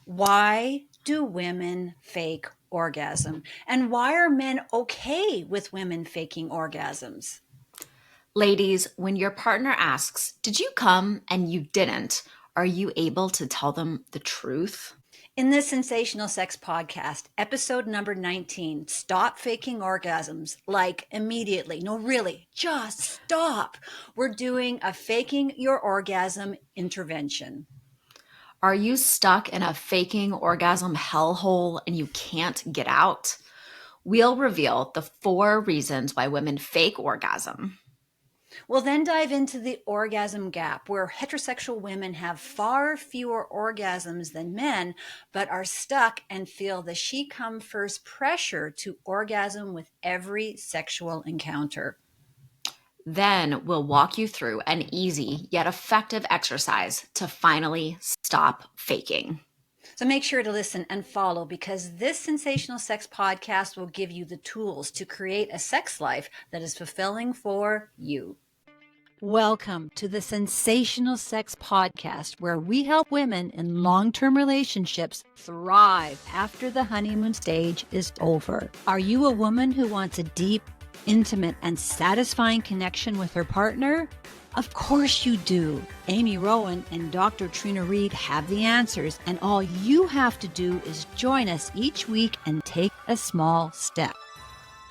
Why do women fake orgasm? And why are men okay with women faking orgasms? Ladies, when your partner asks, "Did you come?" and you didn't, are you able to tell them the truth? In this Sensational Sex podcast, episode number 19, stop faking orgasms like immediately. No, really, just stop. We're doing a faking your orgasm intervention. Are you stuck in a faking orgasm hellhole and you can't get out? We'll reveal the 4 reasons why women fake orgasm. We'll then dive into the orgasm gap, where heterosexual women have far fewer orgasms than men, but are stuck and feel the she-come-first pressure to orgasm with every sexual encounter. Then we'll walk you through an easy yet effective exercise to finally stop faking. So make sure to listen and follow, because this Sensational Sex podcast will give you the tools to create a sex life that is fulfilling for you. Welcome to the Sensational Sex Podcast, where we help women in long-term relationships thrive after the honeymoon stage is over. Are you a woman who wants a deep, intimate, and satisfying connection with her partner? Of course you do. Amy Rowan and Dr. Trina Reed have the answers, and all you have to do is join us each week and take a small step.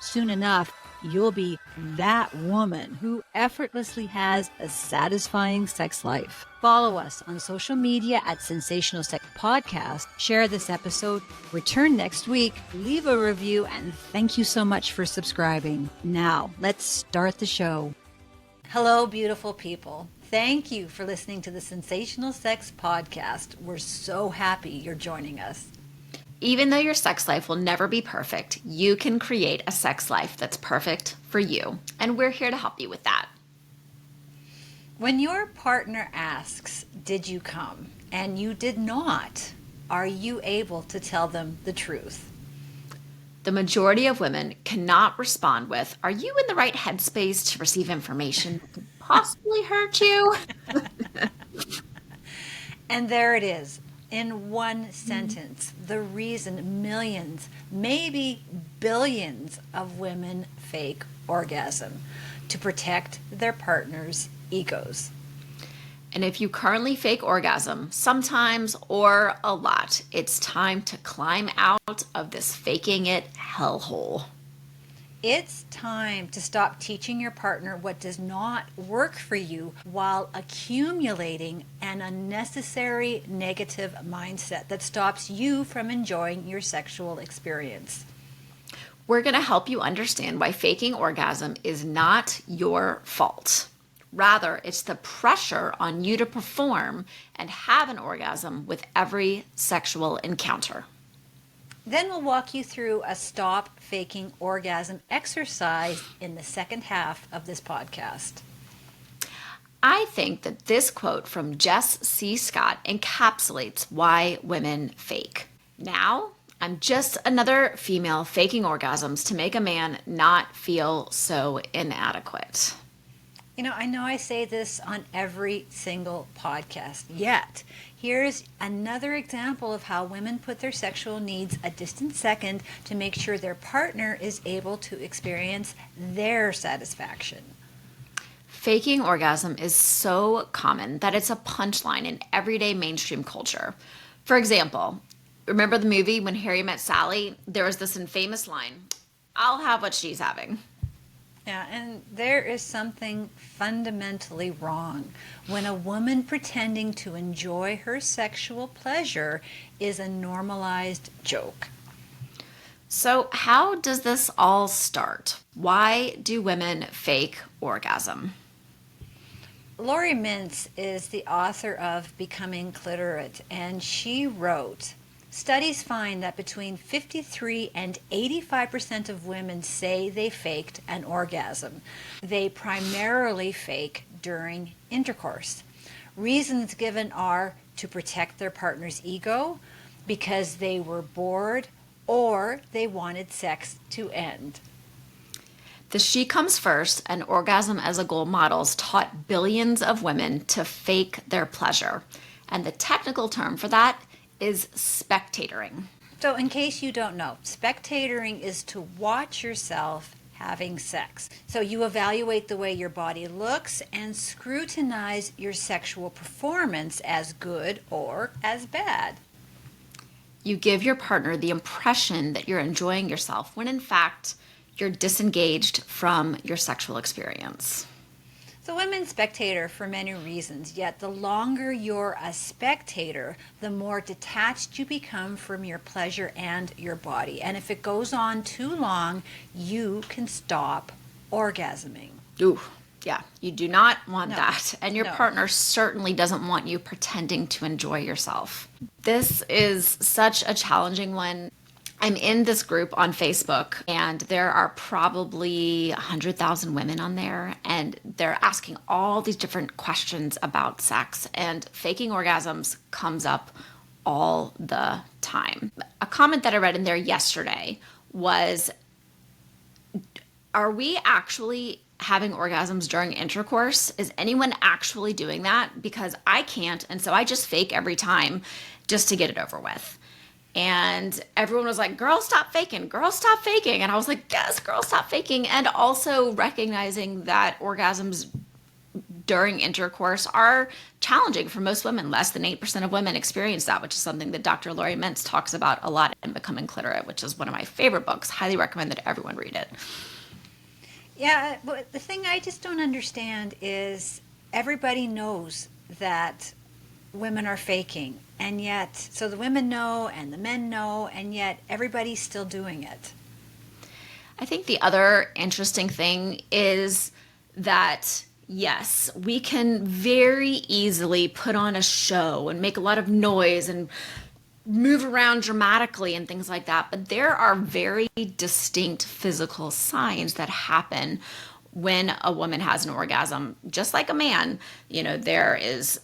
Soon enough, you'll be that woman who effortlessly has a satisfying sex life. Follow us on social media at Sensational Sex Podcast. Share this episode. Return next week. Leave a review, and thank you so much for subscribing. Now, let's start the show. Hello, beautiful people. Thank you for listening to the Sensational Sex Podcast. We're so happy you're joining us. Even though your sex life will never be perfect, you can create a sex life that's perfect for you. And we're here to help you with that. When your partner asks, "Did you come?" and you did not, are you able to tell them the truth? The majority of women cannot respond with, "Are you in the right headspace to receive information that could possibly hurt you?" And there it is. In one sentence, the reason millions, maybe billions of women fake orgasm: to protect their partner's egos. And if you currently fake orgasm, sometimes or a lot, it's time to climb out of this faking it hellhole. It's time to stop teaching your partner what does not work for you while accumulating an unnecessary negative mindset that stops you from enjoying your sexual experience. We're going to help you understand why faking orgasm is not your fault. Rather, it's the pressure on you to perform and have an orgasm with every sexual encounter. Then we'll walk you through a stop faking orgasm exercise in the second half of this podcast. I think that this quote from Jess C. Scott encapsulates why women fake. Now, I'm just another female faking orgasms to make a man not feel so inadequate. You know I say this on every single podcast, yet here's another example of how women put their sexual needs a distant second to make sure their partner is able to experience their satisfaction. Faking orgasm is so common that it's a punchline in everyday mainstream culture. For example, remember the movie When Harry Met Sally? There was this infamous line, "I'll have what she's having." Yeah, and there is something fundamentally wrong when a woman pretending to enjoy her sexual pleasure is a normalized joke. So how does this all start? Why do women fake orgasm? Lori Mintz is the author of Becoming Clitorate, and she wrote, "Studies find that between 53 and 85% of women say they faked an orgasm. They primarily fake during intercourse. Reasons given are to protect their partner's ego, because they were bored, or they wanted sex to end." The she-comes-first and orgasm as a goal models taught billions of women to fake their pleasure. And the technical term for that is spectatoring. So in case you don't know, spectatoring is to watch yourself having sex. So you evaluate the way your body looks and scrutinize your sexual performance as good or as bad. You give your partner the impression that you're enjoying yourself when in fact you're disengaged from your sexual experience. So women spectator for many reasons, yet the longer you're a spectator, the more detached you become from your pleasure and your body. And if it goes on too long, you can stop orgasming. Ooh, yeah, you do not want that. And your No. partner certainly doesn't want you pretending to enjoy yourself. This is such a challenging one. I'm in this group on Facebook, and there are probably 100,000 women on there, and they're asking all these different questions about sex, and faking orgasms comes up all the time. A comment that I read in there yesterday was, are we actually having orgasms during intercourse? Is anyone actually doing that? Because I can't, and so I just fake every time just to get it over with. And everyone was like, girl, stop faking. Girl, stop faking. And I was like, yes, girl, stop faking. And also recognizing that orgasms during intercourse are challenging for most women. Less than 8% of women experience that, which is something that Dr. Lori Mintz talks about a lot in Becoming Clitorate, which is one of my favorite books. Highly recommend that everyone read it. Yeah, but the thing I just don't understand is everybody knows that women are faking, and yet, so the women know and the men know, and yet everybody's still doing it. I think the other interesting thing is that, yes, we can very easily put on a show and make a lot of noise and move around dramatically and things like that, but there are very distinct physical signs that happen when a woman has an orgasm, just like a man. You know, there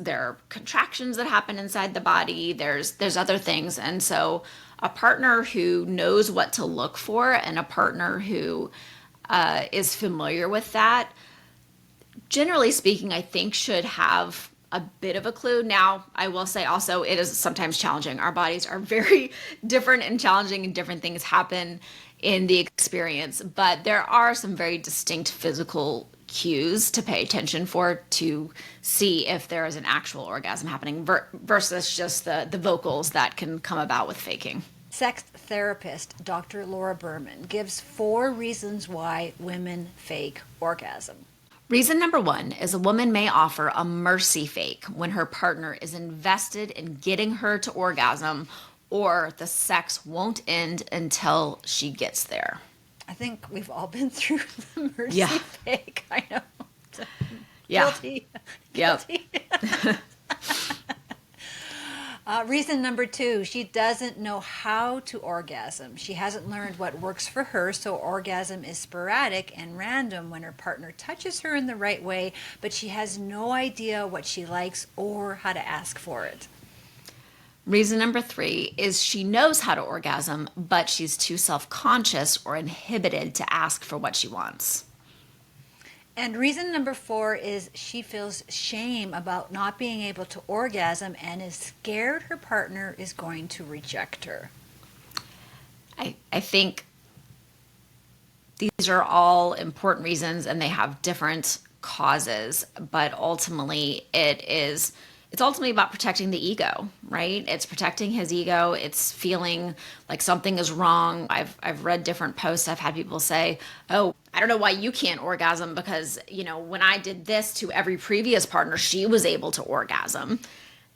are contractions that happen inside the body. There's other things. And so a partner who knows what to look for and a partner who is familiar with that, generally speaking, I think should have a bit of a clue. Now, I will say also it is sometimes challenging. Our bodies are very different and challenging, and different things happen in the experience, but there are some very distinct physical cues to pay attention for to see if there is an actual orgasm happening versus just the vocals that can come about with faking. Sex therapist Dr. Laura Berman gives 4 reasons why women fake orgasm. Reason number 1 is a woman may offer a mercy fake when her partner is invested in getting her to orgasm, or the sex won't end until she gets there. I think we've all been through the mercy fake. I know. Guilty. Guilty. Yep. Reason number 2, she doesn't know how to orgasm. She hasn't learned what works for her, so orgasm is sporadic and random when her partner touches her in the right way, but she has no idea what she likes or how to ask for it. Reason number 3 is she knows how to orgasm, but she's too self-conscious or inhibited to ask for what she wants. And reason number 4 is she feels shame about not being able to orgasm and is scared her partner is going to reject her. I think these are all important reasons, and they have different causes, but ultimately it's ultimately about protecting the ego, right? It's protecting his ego. It's feeling like something is wrong. I've read different posts. I've had people say, oh, I don't know why you can't orgasm because, you know, when I did this to every previous partner, she was able to orgasm.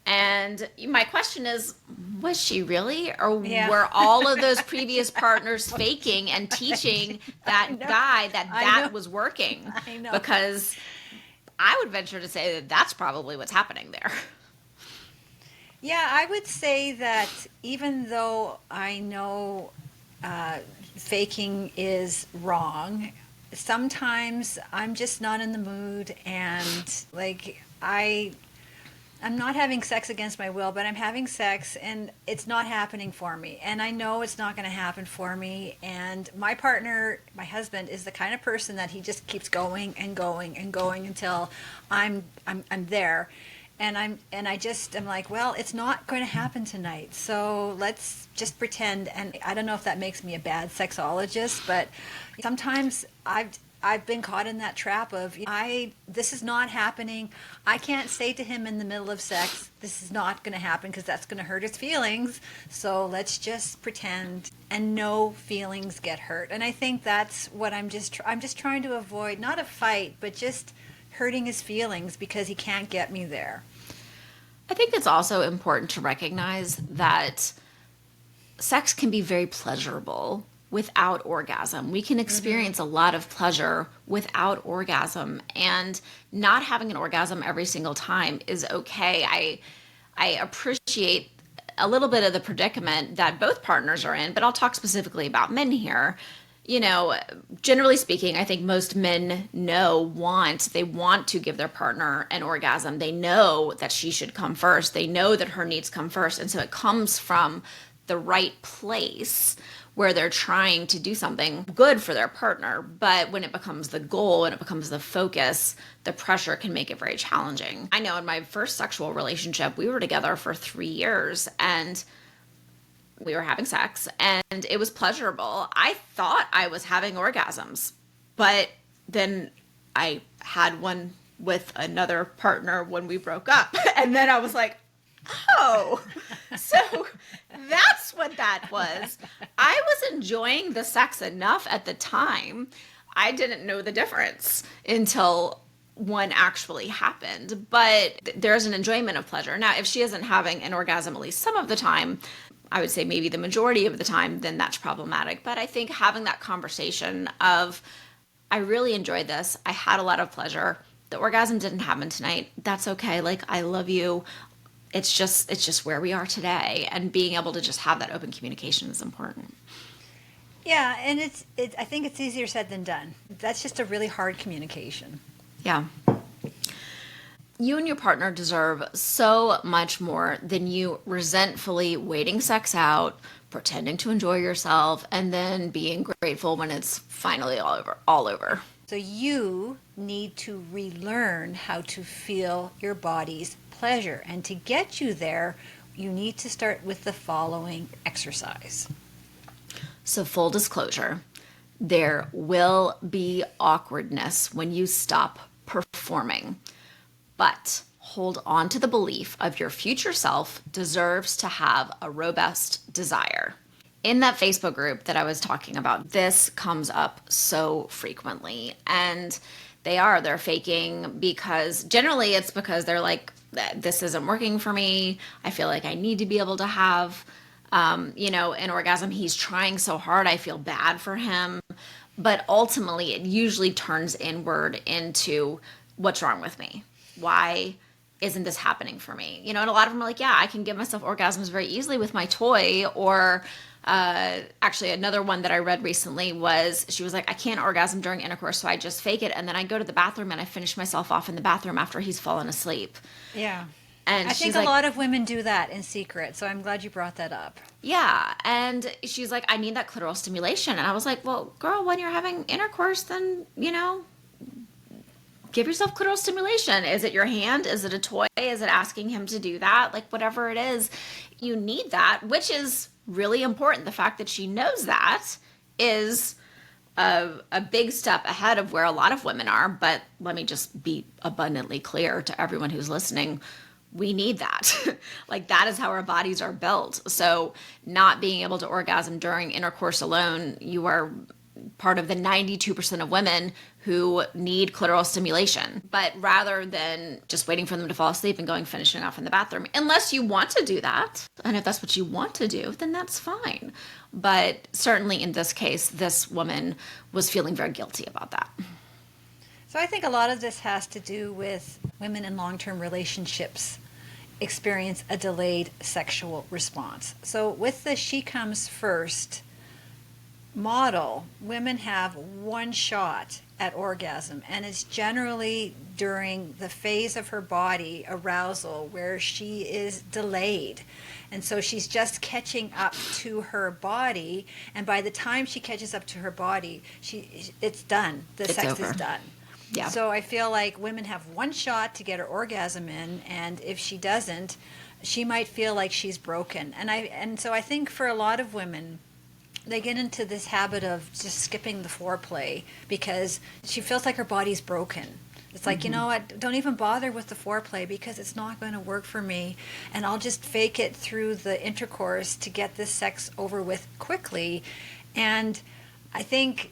And my question is, was she really? Or were all of those previous partners faking and teaching that guy that was working? I know. Because I would venture to say that that's probably what's happening there. Yeah, I would say that even though I know faking is wrong, sometimes I'm just not in the mood, and like I'm not having sex against my will, but I'm having sex and it's not happening for me. And I know it's not going to happen for me. And my partner, my husband, is the kind of person that he just keeps going and going and going until I'm there. And I'm like, well, it's not going to happen tonight. So let's just pretend. And I don't know if that makes me a bad sexologist, but sometimes I've been caught in that trap of this is not happening. I can't say to him in the middle of sex, this is not going to happen because that's going to hurt his feelings. So let's just pretend, and no feelings get hurt. And I think that's what I'm just trying to avoid, not a fight, but just hurting his feelings because he can't get me there. I think it's also important to recognize that sex can be very pleasurable without orgasm. We can experience a lot of pleasure without orgasm, and not having an orgasm every single time is okay. I appreciate a little bit of the predicament that both partners are in, but I'll talk specifically about men here. You know, generally speaking, I think most men they want to give their partner an orgasm. They know that she should come first. They know that her needs come first. And so it comes from the right place where they're trying to do something good for their partner. But when it becomes the goal and it becomes the focus, the pressure can make it very challenging. I know in my first sexual relationship, we were together for 3 years, and we were having sex and it was pleasurable. I thought I was having orgasms, but then I had one with another partner when we broke up. And then I was like, oh, so that's what that was. I was enjoying the sex enough at the time. I didn't know the difference until one actually happened, but there's an enjoyment of pleasure. Now, if she isn't having an orgasm at least some of the time, I would say maybe the majority of the time, then that's problematic. But I think having that conversation of, I really enjoyed this. I had a lot of pleasure. The orgasm didn't happen tonight. That's okay. Like, I love you. It's just where we are today. And being able to just have that open communication is important. Yeah, and I think it's easier said than done. That's just a really hard communication. Yeah. You and your partner deserve so much more than you resentfully waiting sex out, pretending to enjoy yourself, and then being grateful when it's finally all over. So you need to relearn how to feel your body's pleasure. And to get you there, you need to start with the following exercise. So full disclosure, there will be awkwardness when you stop performing. But hold on to the belief of your future self deserves to have a robust desire. In that Facebook group that I was talking about, this comes up so frequently. And they're faking because generally it's because they're like, this isn't working for me. I feel like I need to be able to have, an orgasm. He's trying so hard. I feel bad for him. But ultimately, it usually turns inward into, what's wrong with me? Why isn't this happening for me? And a lot of them are like, yeah, I can give myself orgasms very easily with my toy. Or actually another one that I read recently was, she was like, I can't orgasm during intercourse, so I just fake it. And then I go to the bathroom and I finish myself off in the bathroom after he's fallen asleep. Yeah. And I think a lot of women do that in secret. So I'm glad you brought that up. Yeah. And she's like, I need that clitoral stimulation. And I was like, well, girl, when you're having intercourse, then, give yourself clitoral stimulation. Is it your hand? Is it a toy? Is it asking him to do that? Like, whatever it is, you need that, which is really important. The fact that she knows that is a big step ahead of where a lot of women are. But let me just be abundantly clear to everyone who's listening. We need that. Like, that is how our bodies are built. So not being able to orgasm during intercourse alone, you are part of the 92% of women who need clitoral stimulation. But rather than just waiting for them to fall asleep and finishing off in the bathroom, unless you want to do that, and if that's what you want to do, then that's fine. But certainly in this case, this woman was feeling very guilty about that. So I think a lot of this has to do with women in long-term relationships experience a delayed sexual response. So with the she-comes-first model, women have one shot at orgasm, and it's generally during the phase of her body arousal where she is delayed. And so she's just catching up to her body, and by the time she catches up to her body, it's done. The sex is done. Yeah. So I feel like women have one shot to get her orgasm in, and if she doesn't, she might feel like she's broken. And so I think for a lot of women, they get into this habit of just skipping the foreplay because she feels like her body's broken. It's like, you know what, don't even bother with the foreplay because it's not going to work for me. And I'll just fake it through the intercourse to get this sex over with quickly. And I think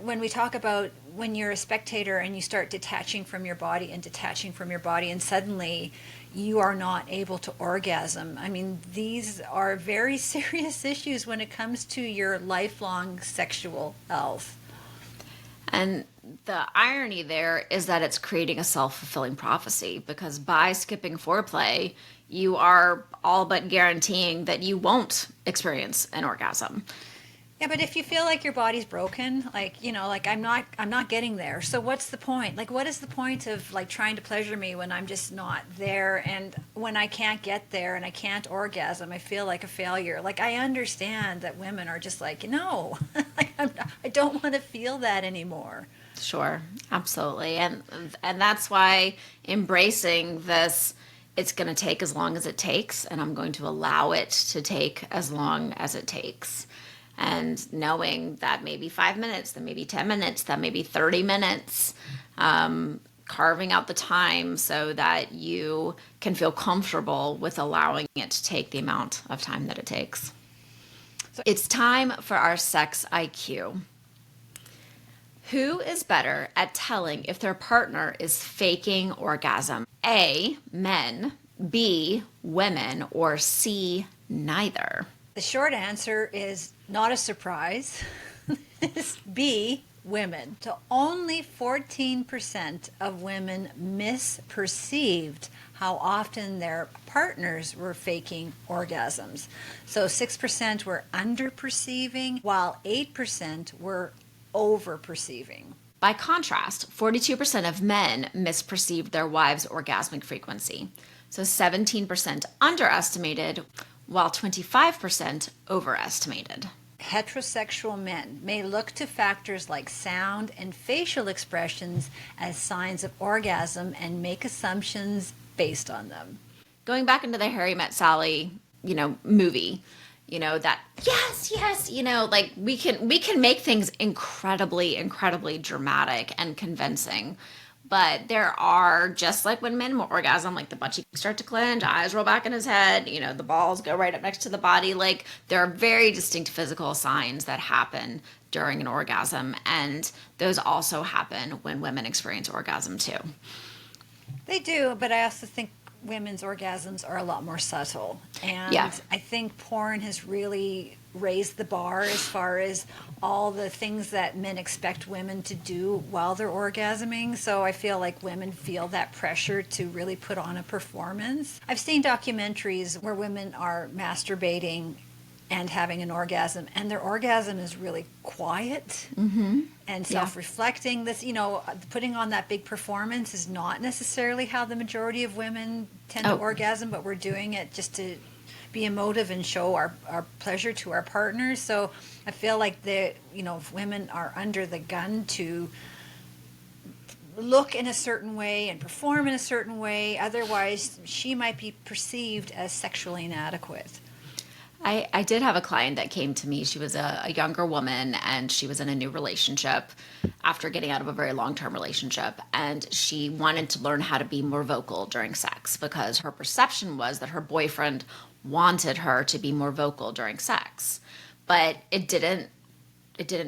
when we talk about when you're a spectator and you start detaching from your body and detaching from your body, and suddenly you are not able to orgasm. I mean, these are very serious issues when it comes to your lifelong sexual health. And the irony there is that it's creating a self-fulfilling prophecy because by skipping foreplay, you are all but guaranteeing that you won't experience an orgasm. Yeah, but if you feel like your body's broken, like, like I'm not getting there. So what's the point? Like, what is the point of like trying to pleasure me when I'm just not there? And when I can't get there and I can't orgasm, I feel like a failure. Like, I understand that women are just like, no, like, I don't want to feel that anymore. Sure, absolutely. And that's why embracing this, it's going to take as long as it takes, and I'm going to allow it to take as long as it takes. And knowing that maybe 5 minutes, then maybe 10 minutes, then maybe 30 minutes, carving out the time so that you can feel comfortable with allowing it to take the amount of time that it takes. So It's time for our sex IQ. Who is better at telling if their partner is faking orgasm? A, men, B, women, or C, neither? the short answer is not a surprise. It's B, women. So only 14% of women misperceived how often their partners were faking orgasms. So 6% were underperceiving, while 8% were overperceiving. By contrast, 42% of men misperceived their wives' orgasmic frequency. So 17% underestimated, while 25% overestimated. Heterosexual men may look to factors like sound and facial expressions as signs of orgasm and make assumptions based on them. Going back into the Harry Met Sally, movie, that yes, like we can make things incredibly dramatic and convincing. But there are, just like when men orgasm, like the butt cheeks start to clench, eyes roll back in his head, the balls go right up next to the body. Like, there are very distinct physical signs that happen during an orgasm. And those also happen when women experience orgasm too. They do, but I also think women's orgasms are a lot more subtle. And Yeah. I think porn has really raised the bar as far as all the things that men expect women to do while they're orgasming. So I feel like women feel that pressure to really put on a performance. I've seen documentaries where women are masturbating and having an orgasm, and their orgasm is really quiet and self-reflecting. This, putting on that big performance is not necessarily how the majority of women tend to orgasm, but we're doing it just to be emotive and show our pleasure to our partners. So I feel like if women are under the gun to look in a certain way and perform in a certain way, otherwise she might be perceived as sexually inadequate. I did have a client that came to me. She was a younger woman, and she was in a new relationship after getting out of a very long-term relationship. And she wanted to learn how to be more vocal during sex because her perception was that her boyfriend wanted her to be more vocal during sex. But it didn't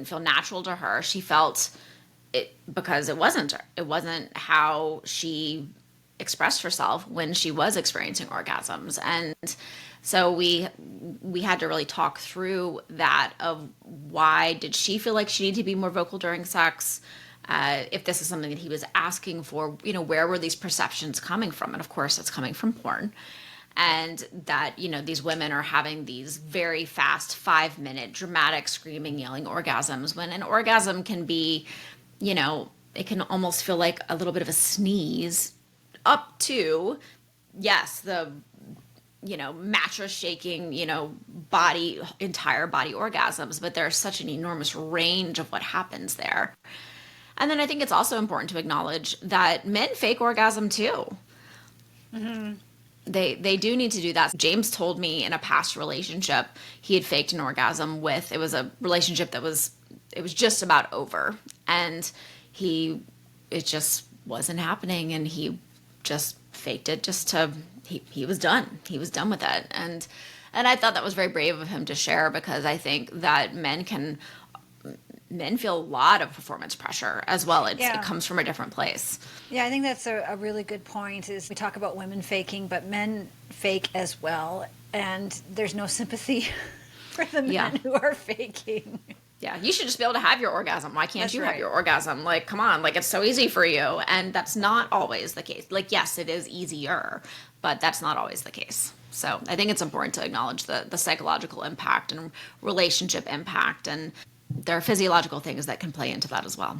feel natural to her. She felt it because it wasn't how she expressed herself when she was experiencing orgasms. And so we had to really talk through that of why did she feel like she needed to be more vocal during sex, if this is something that he was asking for, where were these perceptions coming from? And of course it's coming from porn. And that, these women are having these very fast 5-minute dramatic screaming, yelling orgasms, when an orgasm can be, it can almost feel like a little bit of a sneeze up to, yes, the mattress shaking, entire body orgasms, but there's such an enormous range of what happens there. And then I think it's also important to acknowledge that men fake orgasm too. They do need to do that. James told me in a past relationship he had faked an orgasm with, it was a relationship that it was just about over, and it just wasn't happening, and he just faked it just to he was done. He was done with it. And I thought that was very brave of him to share, because I think that men feel a lot of performance pressure as well. It comes from a different place. Yeah, I think that's a really good point. Is we talk about women faking, but men fake as well, and there's no sympathy for the men who are faking. Yeah, you should just be able to have your orgasm. Why can't you have your orgasm? Like, come on, like, it's so easy for you. And that's not always the case. Like, yes, it is easier, but that's not always the case. So I think it's important to acknowledge the psychological impact and relationship impact, and there are physiological things that can play into that as well.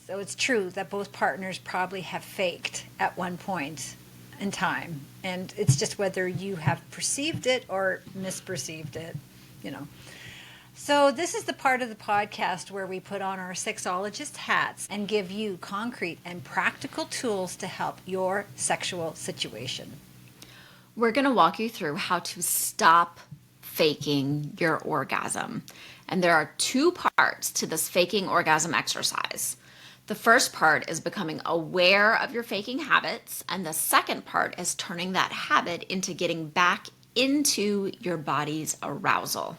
So it's true that both partners probably have faked at one point in time, and it's just whether you have perceived it or misperceived it, you know. So this is the part of the podcast where we put on our sexologist hats and give you concrete and practical tools to help your sexual situation. We're going to walk you through how to stop faking your orgasm. And there are 2 parts to this faking orgasm exercise. The first part is becoming aware of your faking habits, and the second part is turning that habit into getting back into your body's arousal.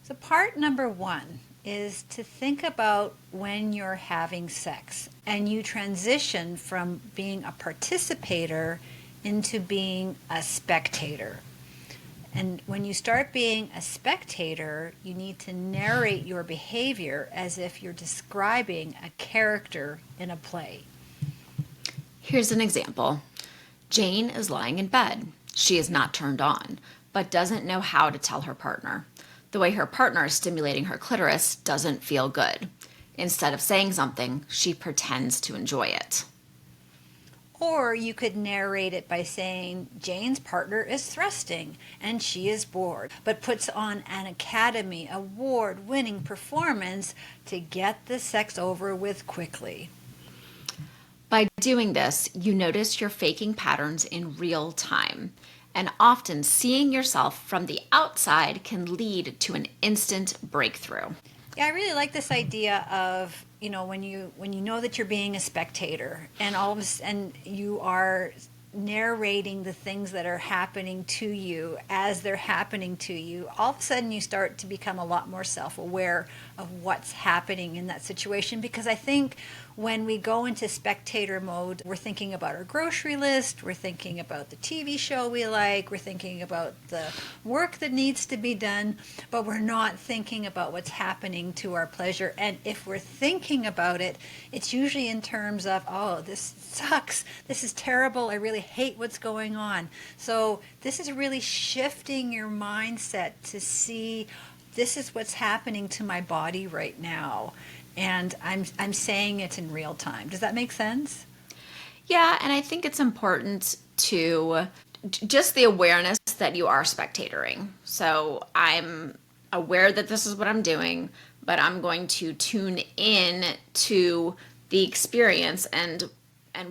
So part number 1 is to think about when you're having sex and you transition from being a participator into being a spectator. And when you start being a spectator, you need to narrate your behavior as if you're describing a character in a play. Here's an example. Jane is lying in bed. She is not turned on, but doesn't know how to tell her partner. The way her partner is stimulating her clitoris doesn't feel good. Instead of saying something, she pretends to enjoy it. Or you could narrate it by saying Jane's partner is thrusting and she is bored, but puts on an Academy Award-winning performance to get the sex over with quickly. By doing this, you notice your faking patterns in real time. And often seeing yourself from the outside can lead to an instant breakthrough. Yeah, I really like this idea of, when you know that you're being a spectator and and you are narrating the things that are happening to you as they're happening to you, all of a sudden you start to become a lot more self-aware of what's happening in that situation. Because I think when we go into spectator mode, we're thinking about our grocery list, we're thinking about the TV show we like, we're thinking about the work that needs to be done, but we're not thinking about what's happening to our pleasure. And if we're thinking about it, it's usually in terms of, oh, this sucks, this is terrible, I really hate what's going on. So this is really shifting your mindset to see, this is what's happening to my body right now. And I'm saying it in real time. Does that make sense? Yeah, and I think it's important to just the awareness that you are spectatoring. So I'm aware that this is what I'm doing, but I'm going to tune in to the experience and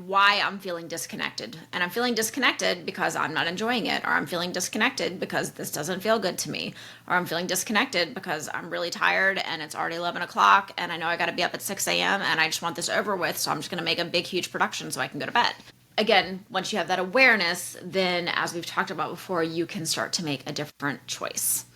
why I'm feeling disconnected. And I'm feeling disconnected because I'm not enjoying it, or I'm feeling disconnected because this doesn't feel good to me, or I'm feeling disconnected because I'm really tired and it's already 11 o'clock and I know I got to be up at 6 a.m. and I just want this over with, so I'm just going to make a big, huge production so I can go to bed. Again, once you have that awareness, then as we've talked about before, you can start to make a different choice.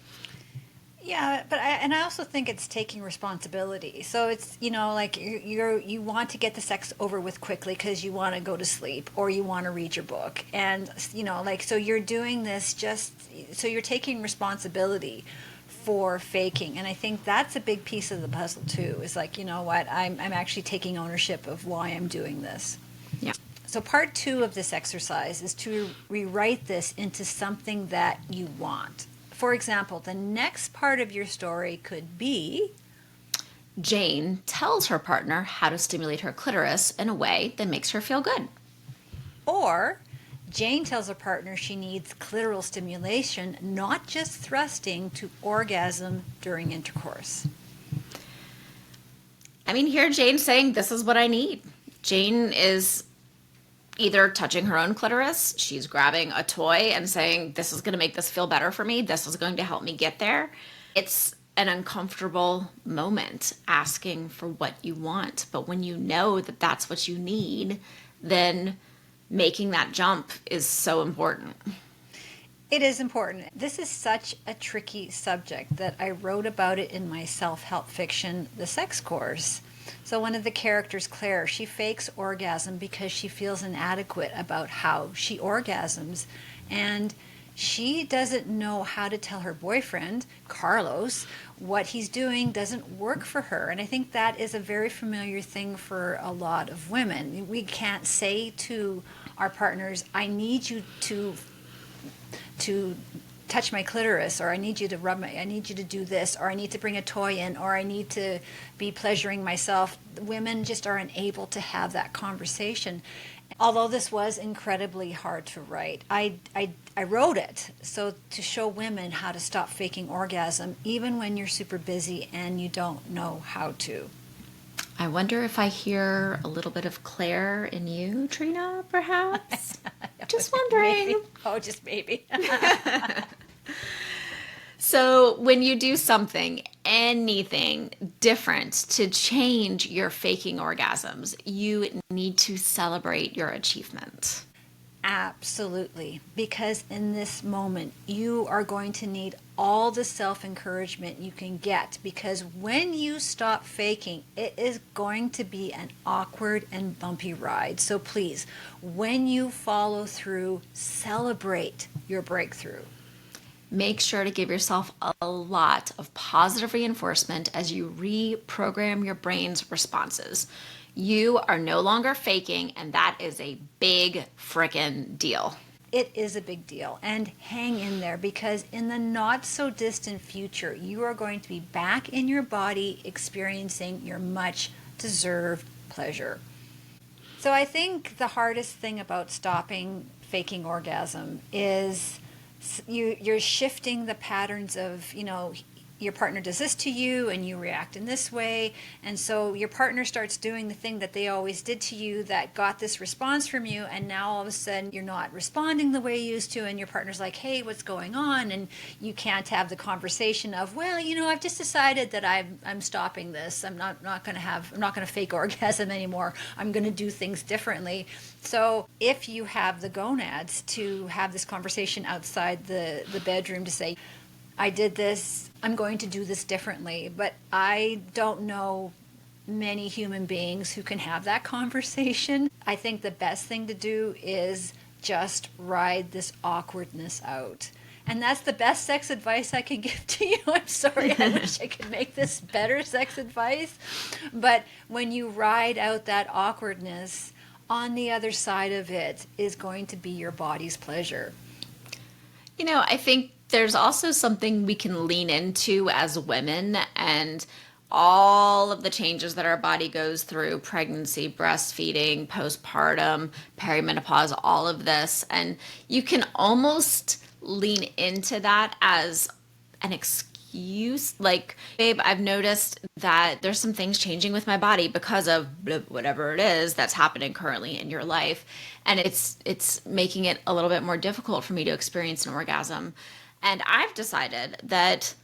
Yeah, but I also think it's taking responsibility. So it's, like you want to get the sex over with quickly because you want to go to sleep or you want to read your book. And, so you're doing this so you're taking responsibility for faking. And I think that's a big piece of the puzzle too, is like, I'm actually taking ownership of why I'm doing this. Yeah. So part 2 of this exercise is to rewrite this into something that you want. For example, the next part of your story could be Jane tells her partner how to stimulate her clitoris in a way that makes her feel good. Or Jane tells her partner she needs clitoral stimulation, not just thrusting, to orgasm during intercourse. I mean, here Jane's saying, this is what I need. Jane is either touching her own clitoris, she's grabbing a toy and saying, this is going to make this feel better for me, this is going to help me get there. It's an uncomfortable moment asking for what you want. But when you know that that's what you need, then making that jump is so important. It is important. This is such a tricky subject that I wrote about it in my self-help fiction, The Sex Course. So one of the characters, Claire, she fakes orgasm because she feels inadequate about how she orgasms. And she doesn't know how to tell her boyfriend, Carlos, what he's doing doesn't work for her. And I think that is a very familiar thing for a lot of women. We can't say to our partners, I need you to touch my clitoris, or I need you to I need you to do this, or I need to bring a toy in, or I need to be pleasuring myself. Women just aren't able to have that conversation. Although this was incredibly hard to write, I wrote it so to show women how to stop faking orgasm, even when you're super busy and you don't know how to. I wonder if I hear a little bit of Claire in you, Trina, perhaps? Just wondering. Maybe. Oh, just maybe. So when you do something, anything different to change your faking orgasms, you need to celebrate your achievement. Absolutely. Because in this moment, you are going to need all the self-encouragement you can get. Because when you stop faking, it is going to be an awkward and bumpy ride. So please, when you follow through, celebrate your breakthrough. Make sure to give yourself a lot of positive reinforcement as you reprogram your brain's responses. You are no longer faking, and that is a big frickin' deal. It is a big deal, and hang in there, because in the not so distant future, you are going to be back in your body experiencing your much deserved pleasure. So I think the hardest thing about stopping faking orgasm is you're shifting the patterns of, your partner does this to you and you react in this way, and so your partner starts doing the thing that they always did to you that got this response from you, and now all of a sudden you're not responding the way you used to, and your partner's like, hey, what's going on? And you can't have the conversation of, well, I've just decided that I'm stopping this. I'm not going to fake orgasm anymore. I'm going to do things differently. So if you have the gonads to have this conversation outside the bedroom to say, I did this, I'm going to do this differently. But I don't know many human beings who can have that conversation. I think the best thing to do is just ride this awkwardness out. And that's the best sex advice I can give to you. I'm sorry, I wish I could make this better sex advice. But when you ride out that awkwardness, on the other side of it is going to be your body's pleasure. I think there's also something we can lean into as women, and all of the changes that our body goes through: pregnancy, breastfeeding, postpartum, perimenopause, all of this. And you can almost lean into that as an excuse. Like, babe, I've noticed that there's some things changing with my body because of whatever it is that's happening currently in your life. And it's making it a little bit more difficult for me to experience an orgasm. And I've decided that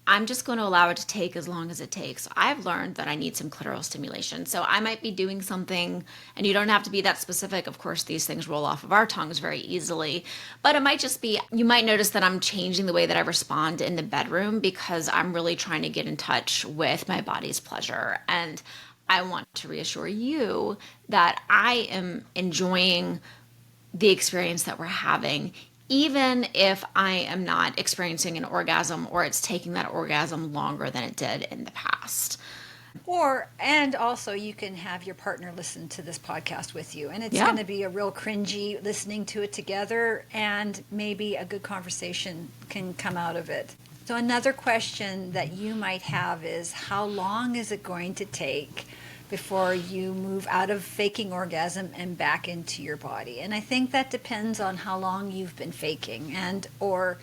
I'm just going to allow it to take as long as it takes. I've learned that I need some clitoral stimulation. So I might be doing something, and you don't have to be that specific. Of course, these things roll off of our tongues very easily. But it might just be, you might notice that I'm changing the way that I respond in the bedroom because I'm really trying to get in touch with my body's pleasure. And I want to reassure you that I am enjoying the experience that we're having, even if I am not experiencing an orgasm, or it's taking that orgasm longer than it did in the past. And also you can have your partner listen to this podcast with you, and it's going to be a real cringy listening to it together, and maybe a good conversation can come out of it. So another question that you might have is, how long is it going to take before you move out of faking orgasm and back into your body? And I think that depends on how long you've been faking, and or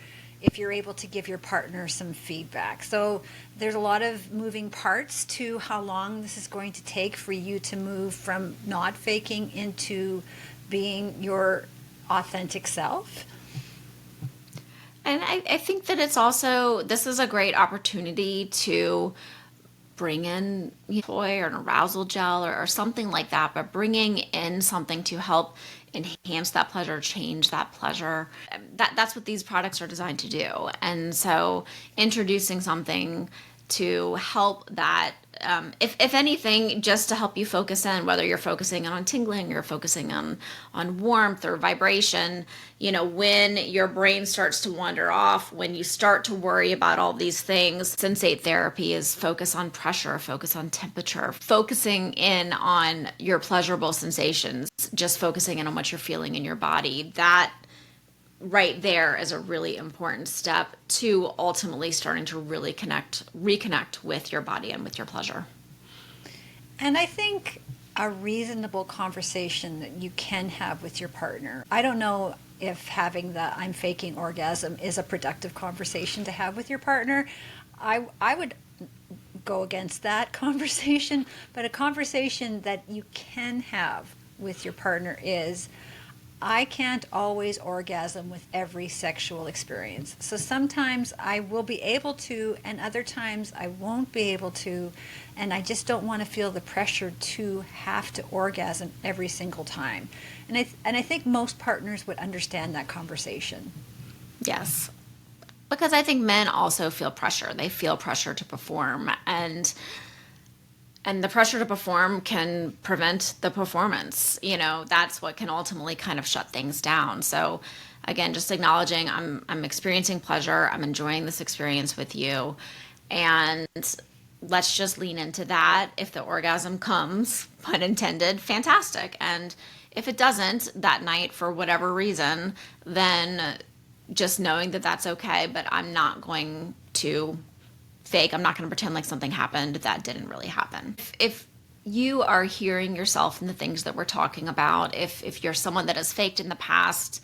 if you're able to give your partner some feedback. So there's a lot of moving parts to how long this is going to take for you to move from not faking into being your authentic self. And I think that it's also, this is a great opportunity to bring in a toy or an arousal gel or something like that, but bringing in something to help enhance that pleasure, change that pleasure. That's what these products are designed to do. And so introducing something to help that, if anything, just to help you focus in, whether you're focusing on tingling, you're focusing on warmth or vibration, when your brain starts to wander off, when you start to worry about all these things. Sensate therapy is focus on pressure, focus on temperature, focusing in on your pleasurable sensations, just focusing in on what you're feeling in your body. That right there is a really important step to ultimately starting to really reconnect with your body and with your pleasure. And I think a reasonable conversation that you can have with your partner. I don't know if having the I'm faking orgasm is a productive conversation to have with your partner. I would go against that conversation, but a conversation that you can have with your partner is, I can't always orgasm with every sexual experience. So sometimes I will be able to, and other times I won't be able to. And I just don't want to feel the pressure to have to orgasm every single time. And I think most partners would understand that conversation. Yes. Because I think men also feel pressure. They feel pressure to perform. And the pressure to perform can prevent the performance. That's what can ultimately kind of shut things down. So again, just acknowledging I'm experiencing pleasure. I'm enjoying this experience with you. And let's just lean into that. If the orgasm comes, pun intended, fantastic. And if it doesn't that night for whatever reason, then just knowing that that's okay, but I'm not going to fake. I'm not going to pretend like something happened that didn't really happen. If you are hearing yourself in the things that we're talking about, if you're someone that has faked in the past,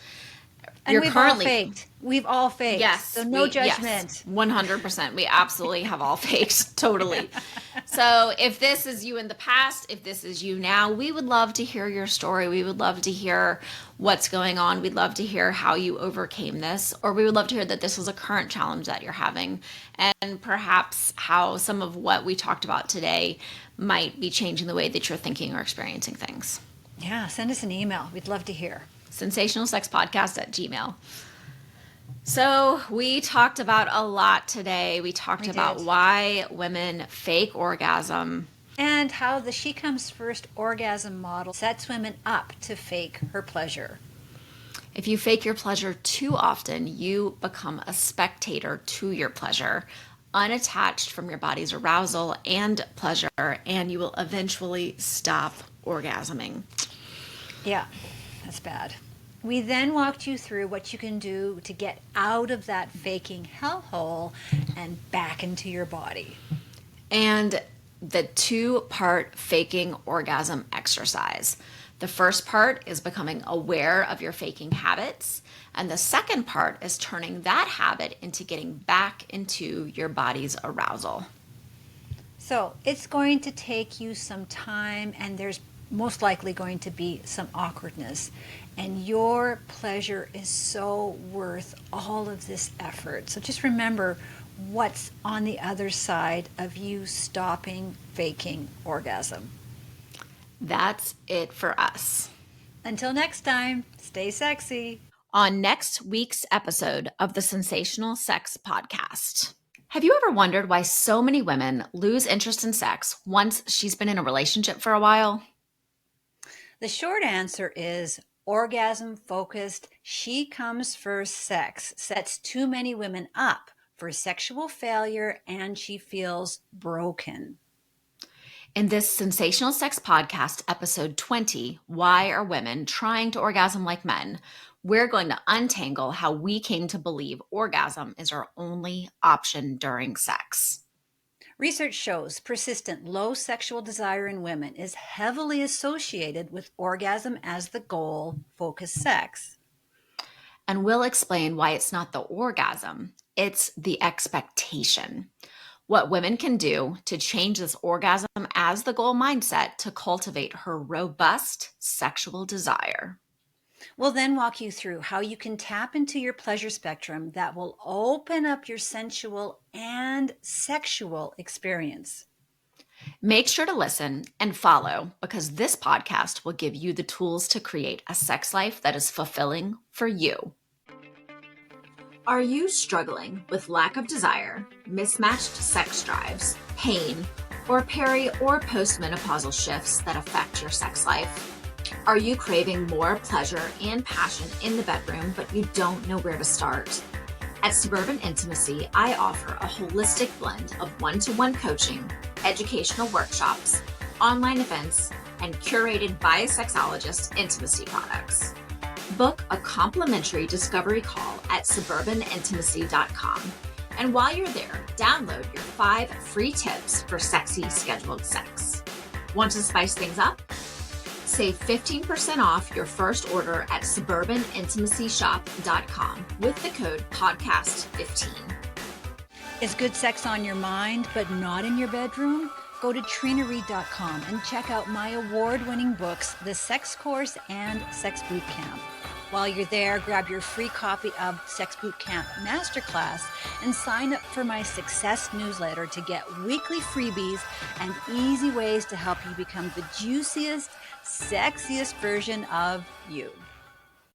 and we've all faked. We've all faked. Yes. So no judgment. Yes, 100%. We absolutely have all faked. Totally. So if this is you in the past, if this is you now, we would love to hear your story. We would love to hear what's going on. We'd love to hear how you overcame this, or we would love to hear that this is a current challenge that you're having, and perhaps how some of what we talked about today might be changing the way that you're thinking or experiencing things. Yeah, send us an email. We'd love to hear. sensationalsexpodcast@gmail.com. So we talked about a lot today. We talked about why women fake orgasm. And how the She Comes First orgasm model sets women up to fake her pleasure. If you fake your pleasure too often, you become a spectator to your pleasure, unattached from your body's arousal and pleasure, and you will eventually stop orgasming. Yeah, that's bad. We then walked you through what you can do to get out of that faking hellhole and back into your body. And the 2-part faking orgasm exercise. The first part is becoming aware of your faking habits. And the second part is turning that habit into getting back into your body's arousal. So it's going to take you some time, and there's most likely going to be some awkwardness. And your pleasure is so worth all of this effort. So just remember what's on the other side of you stopping faking orgasm. That's it for us. Until next time, stay sexy. On next week's episode of the Sensational Sex Podcast. Have you ever wondered why so many women lose interest in sex once she's been in a relationship for a while? The short answer is orgasm-focused, she-comes-first sex sets too many women up for sexual failure, and she feels broken. In this Sensational Sex Podcast, episode 20, Why Are Women Trying to Orgasm Like Men? We're going to untangle how we came to believe orgasm is our only option during sex. Research shows persistent low sexual desire in women is heavily associated with orgasm as the goal, focused sex. And we'll explain why it's not the orgasm, it's the expectation. What women can do to change this orgasm as the goal mindset to cultivate her robust sexual desire. We'll then walk you through how you can tap into your pleasure spectrum that will open up your sensual and sexual experience. Make sure to listen and follow because this podcast will give you the tools to create a sex life that is fulfilling for you. Are you struggling with lack of desire, mismatched sex drives, pain, or peri or postmenopausal shifts that affect your sex life? Are you craving more pleasure and passion in the bedroom, but you don't know where to start? At Suburban Intimacy, I offer a holistic blend of one-to-one coaching, educational workshops, online events, and curated by a sexologist intimacy products. Book a complimentary discovery call at suburbanintimacy.com. And while you're there, download your 5 free tips for sexy scheduled sex. Want to spice things up? Save 15% off your first order at suburbanintimacyshop.com with the code podcast15. Is good sex on your mind but not in your bedroom? Go to trinareed.com and check out my award-winning books, The Sex Course and Sex Boot Camp. While you're there, grab your free copy of Sex Boot Camp Masterclass and sign up for my Success newsletter to get weekly freebies and easy ways to help you become the juiciest, sexiest version of you.